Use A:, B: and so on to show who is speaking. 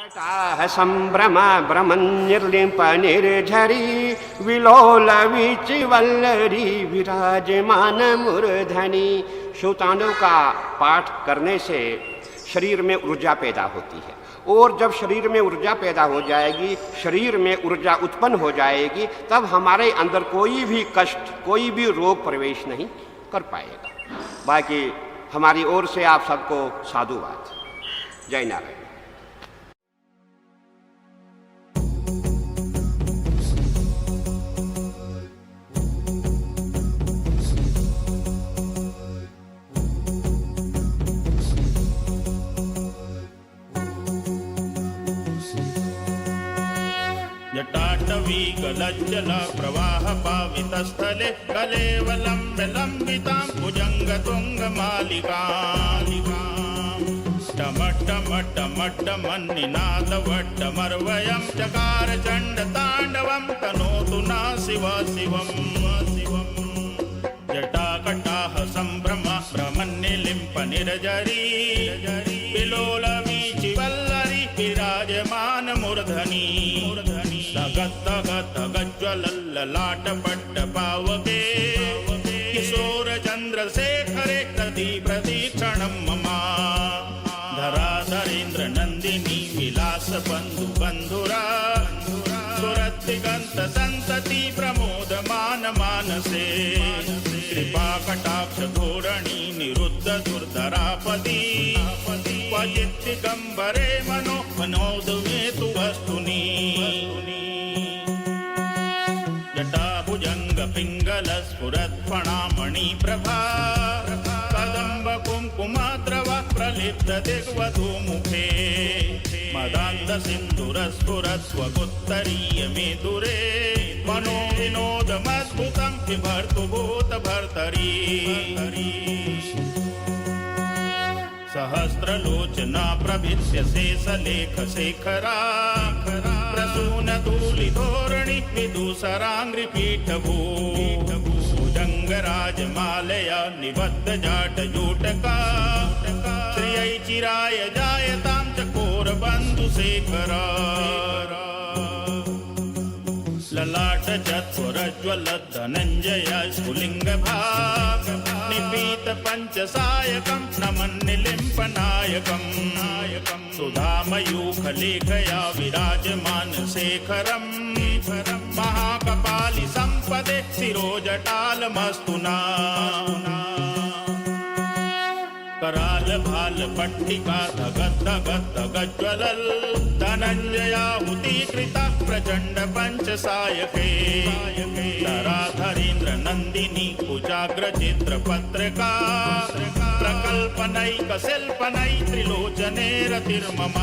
A: कटाह संभ्रम ब्रह्मनिर्लिंप निर्झरी विलोल विचिवल्लरी विराजमान मूर्धनि। शिवतांडव का पाठ करने से शरीर में ऊर्जा पैदा होती है, और जब शरीर में ऊर्जा पैदा हो जाएगी, शरीर में ऊर्जा उत्पन्न हो जाएगी, तब हमारे अंदर कोई भी कष्ट, कोई भी रोग प्रवेश नहीं कर पाएगा। बाकी हमारी ओर से आप सबको साधुवाद। जय नारायण।
B: जटाटवी गलज्जल प्रवाह पावितस्थले कलेवलं विलम्बितां भुजङ्गतुङ्गमालिकां टमट्टमट्टमट्टमन्निनादवट्टमर्वयं चकार चण्डताण्डवं तनोतु ना शिव शिवम्। जटाकटाह सम्भ्रम भ्रमन्निलिम्प निर्जरी विलोलवीचिवल्लरी विराजमान मूर्धनि। गज्ज्वलल्ललाटपट्ट पावके किशोर चन्द्रशेखरे कति प्रतीक्षणं मम। धराधरेन्द्र नन्दिनी विलास बन्धु बन्धुरा सुरतिगन्त सन्तति प्रमोदमान मानसे। कृपा कटाक्ष धोरणी निरुद्ध दुर्धरापति क्वचित् दिगम्बरे मनो मनोदमे तु वस्तुनि। जटाभुजंग पिंगल स्फुरत्फणामणि प्रभा कदम्ब कुंकुमाद्रव प्रलिप्त दिग्वधू मुखे। मदान्ध सिंधुर स्फुरत् स्वगुत्तरीय मे दुरे मनो विनोदमद्भुतं बिभर्तु भूत भर्तरी। सहस्रलोचना प्रभिस्य शेषलेख शेखरा प्रसून धूलि धोरणि विदूसराङ्घ्रिपीठभू। भुजङ्गराजमालया निबद्ध जाटजूटका श्रियै चिराय जायतां चकोरबन्धुशेखरा। ललाट चत्वरज्वल धनञ्जय स्फुलिङ्गभाग निपीत पंचसायकं नमन्निलिम्पनायकं। सुधामयूखलेखया विराजमान शेखरं महाकपालि सम्पदे शिरोजटालमस्तु नः। कराल भाल पट्टिका धगद् धगद् धगज्ज्वलल् धनञ्जयाहुतिकृता प्रचण्ड पंचसायके। धराधरेन्द्र नन्दिनी कुजाग्र चित्रपत्रका प्रकल्पनैक शिल्पनै त्रिलोचने रतिर्मम।